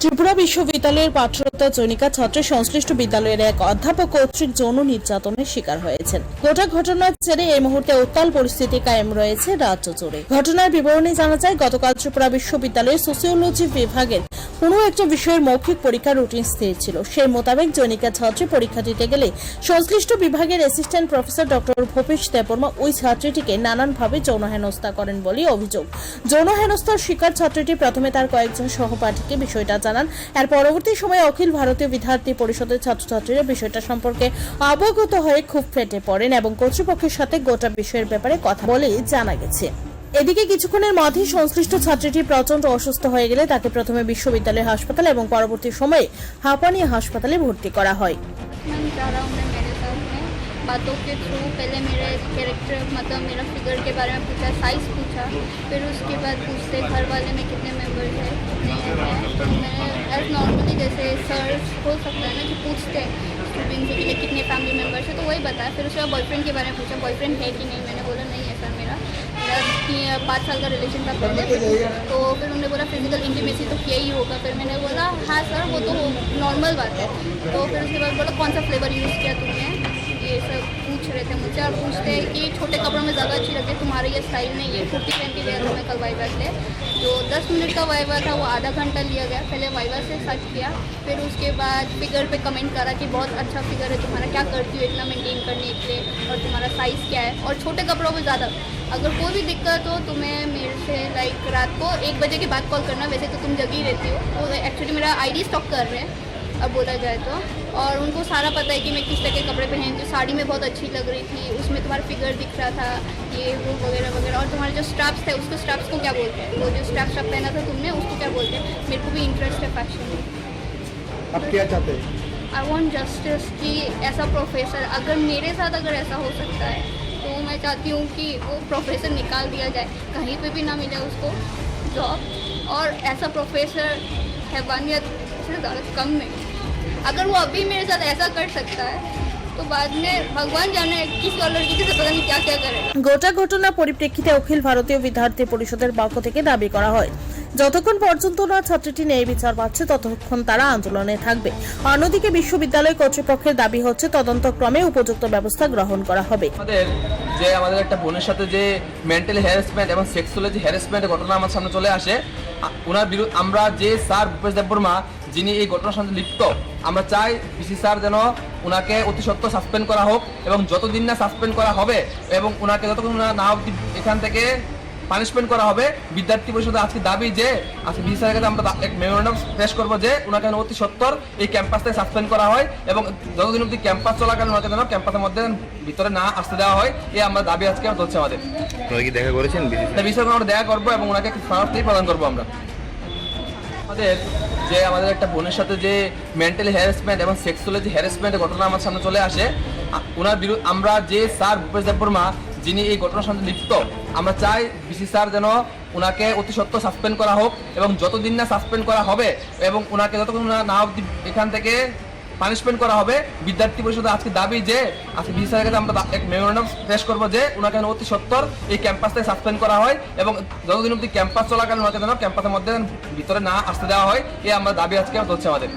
ত্রিপুরা বিশ্ববিদ্যালয়ের পাঠরত জৈনিকা ছাত্র সংশ্লিষ্ট বিদ্যালয়ের এক অধ্যাপক কর্তৃক যৌন নির্যাতনের শিকার হয়েছেন। গোটা ঘটনার জেরে এই মুহূর্তে উত্তাল পরিস্থিতি কায়েম রয়েছে রাজ্য জুড়ে। ঘটনার বিবরণী জানা যায়, গতকাল ত্রিপুরা বিশ্ববিদ্যালয়ের সোসিওলজি বিভাগের কোনো একটা বিষয়ের মৌখিক পরীক্ষার রুটিন স্থির ছিল। সেই মোতাবেক জৈনিকা ছাত্রী পরীক্ষা দিতে গেলে সংশ্লিষ্ট বিভাগের assistant professor doctor Bhupesh Debbarma ওই ছাত্রীটিকে নানানভাবে যৌন হেনস্থা করেন বলে অভিযোগ। যৌন হেনস্থার শিকার ছাত্রীটি প্রথমে তার কয়েকজন সহপাঠীকে বিষয়টা জানান। এর পরবর্তী সময়ে অখিল ভারতীয় বিদ্যার্থী পরিষদের ছাত্রছাত্রীরা বিষয়টা সম্পর্কে অবগত হয়ে খুব ফেটে পড়েন এবং কর্তৃপক্ষের সাথে গোটা বিষয়ের ব্যাপারে কথা বলে জানা গেছে। এদিকে কিছুক্ষণের মধ্যেই সংশ্লিষ্ট ছাত্রীটি প্রচন্ড অসুস্থ হয়ে গেলে তাকে প্রথমে বিশ্ববিদ্যালয় হাসপাতাল এবং পরবর্তী সময়ে হাঁপানি হাসপাতালে ভর্তি করা হয়। बातों के थ्रू पहले मेरे कैरेक्टर मतलब मेरा फिगर के बारे में पूछा, साइज पूछा, फिर उसके बाद पूछते घर वाले में कितने मेंबर्स हैं, तो मैंने एज नॉर्मली जैसे सर हो सकता है ना कि पूछते हैं स्टूडेंट के लिए कितने फैमिली मेंबर्स है, तो वही बताया। फिर उसके बाद बॉयफ्रेंड के बारे में पूछा, बॉयफ्रेंड है कि नहीं, मैंने बोला नहीं है सर, मेरा 5 साल का रिलेशन था पहले। तो फिर उन्होंने बोला फिजिकल इंटीमेसी तो किया ही होगा। फिर मैंने बोला हाँ सर वो तो नॉर्मल बात है। तो फिर उसके बाद बोला कौन सा फ्लेवर यूज़ किया तुमने, ये सब पूछ रहे थे मुझसे। और पूछते हैं कि छोटे कपड़ों में ज़्यादा अच्छी लगती है, तुम्हारे ये स्टाइल में ये कुर्ती पहन के गया था मैं कल वाइवा से। जो 10 मिनट का वाइवा था वो आधा घंटा लिया गया। पहले वाइवा से सर्च किया, फिर उसके बाद फिगर पे कमेंट करा कि बहुत अच्छा फिगर है तुम्हारा, क्या करती हो इतना मेंटेन करने के लिए, और तुम्हारा साइज़ क्या है, और छोटे कपड़ों में ज़्यादा। अगर कोई भी दिक्कत हो तुम्हें मेरे से लाइक रात को 1 बजे के बाद कॉल करना, वैसे तो तुम जगी रहती हो। वो एक्चुअली मेरा आईडी स्टॉक कर रहे हैं अब बोला जाए तो, और उनको सारा पता है कि मैं किस तरह के कपड़े पहनती हूँ। साड़ी में बहुत अच्छी लग रही थी, उसमें तुम्हारा फिगर दिख रहा था, ये वो वगैरह वगैरह। और तुम्हारे जो स्ट्रैप्स थे उसको स्ट्रैप्स को क्या बोलते हैं, वो जो स्ट्रैप पहना था तुमने उसको क्या बोलते हैं। मेरे को भी इंटरेस्ट है फैशन में। अब क्या चाहते हैं? आई वॉन्ट जस्टिस कि ऐसा प्रोफेसर अगर मेरे साथ अगर ऐसा हो सकता है तो मैं चाहती हूँ कि वो प्रोफेसर निकाल दिया जाए, कहीं पे भी ना मिले उसको जॉब। और ऐसा प्रोफेसर हैवानियत से ज़्यादा कम नहीं। अगर वो अभी मेरे साथ ऐसा कर सकता है तो बाद में भगवान जाने किस लड़की से पता नहीं क्या क्या करे। গোটা ঘটনা পরিপ্রেক্ষিতে অখিল ভারতীয় বিদ্যার্থী পরিষদের পক্ষ থেকে দাবি করা হয়, যতক্ষণ পর্যন্ত না ছাত্রীটি ন্যায় বিচার পাচ্ছে ততক্ষণ তারা আন্দোলনে থাকবে। অন্যদিকে বিশ্ববিদ্যালয় কর্তৃপক্ষের দাবি হচ্ছে তদন্তক্রমে উপযুক্ত ব্যবস্থা গ্রহণ করা হবে। আমাদের একটা বোনের সাথে যে মেন্টাল হ্যারাসমেন্ট এবং সেক্সুয়াল হ্যারাসমেন্টের ঘটনা আমার সামনে চলে আসে, ওনার বিরুদ্ধে আমরা যে স্যার ভূপেশ দেববর্মা যিনি এই ঘটনার সাথে লিপ্ত, আমরা চাই বিসি স্যার যেন ওনাকে অতি সত্ত্বর সাসপেন্ড করা হোক, এবং যতদিন না সাসপেন্ড করা হবে এবং ওনাকে যতক্ষণ না এখান থেকে পানিশমেন্ট করা হবে। বিদ্যার্থী পরিষদের আজকে দাবি যে আজকে বিসি স্যারের কাছে আমরা এক মেমোরেন্ডাম পেশ করবো যে ওনাকে অতি সত্ত্বর এই ক্যাম্পাস থেকে সাসপেন্ড করা হয়, এবং যতদিন অবধি ক্যাম্পাস চলাকালীন ওনাকে যেন ক্যাম্পাসের মধ্যে ভিতরে না আসতে দেওয়া হয়, এই আমরা দাবি আজকে চলছে আমাদের। কি দেখা করেছেন বিসি স্যারকে আমরা দেখা করবো এবং ওনাকে শাস্তি প্রদান করবো। আমরা আমাদের একটা বোনের সাথে যে মেন্টাল হ্যারাসমেন্ট এবং সেক্সুয়াল হ্যারাসমেন্টের ঘটনা আমার সামনে চলে আসে, ওনার বিরুদ্ধে আমরা যে স্যার ভূপেশ দেববর্মা যিনি এই ঘটনার সাথে লিপ্ত, আমরা চাই বিসি স্যার যেন ওনাকে অতি সত্ত্বর সাসপেন্ড করা হোক, এবং যতদিন না সাসপেন্ড করা হবে এবং ওনাকে যতক্ষণ না এখান থেকে পানিশমেন্ট করা হবে। বিদ্যার্থী পরিষদের আজকে দাবি যে আজকে বিসি স্যারের কাছে আমরা এক মেমোরেন্ডাম পেশ করবো যে ওনাকে অতি সত্ত্বর এই ক্যাম্পাস থেকে সাসপেন্ড করা হয়, এবং যতদিন অবধি ক্যাম্পাস চলাকালীন ওনাকে যেন ক্যাম্পাসের মধ্যে ভিতরে না আসতে দেওয়া হয়, এই আমরা দাবি আজকে চলছে আমাদের।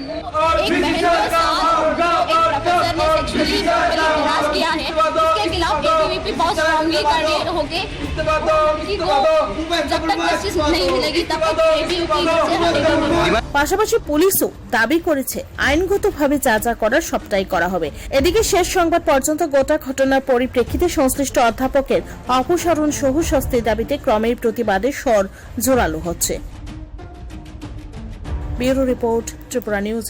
পাশাপাশি পুলিশও দাবি করেছে আইনগতভাবে যা যা করার সবটাই করা হবে। এদিকে শেষ সংবাদ পর্যন্ত গোটা ঘটনার পরিপ্রেক্ষিতে সংশ্লিষ্ট অধ্যাপকের অপসারণ সহ শাস্তির দাবিতে ক্রমেই প্রতিবাদের স্বর জোরালো হচ্ছে। Bureau report, Tripura news.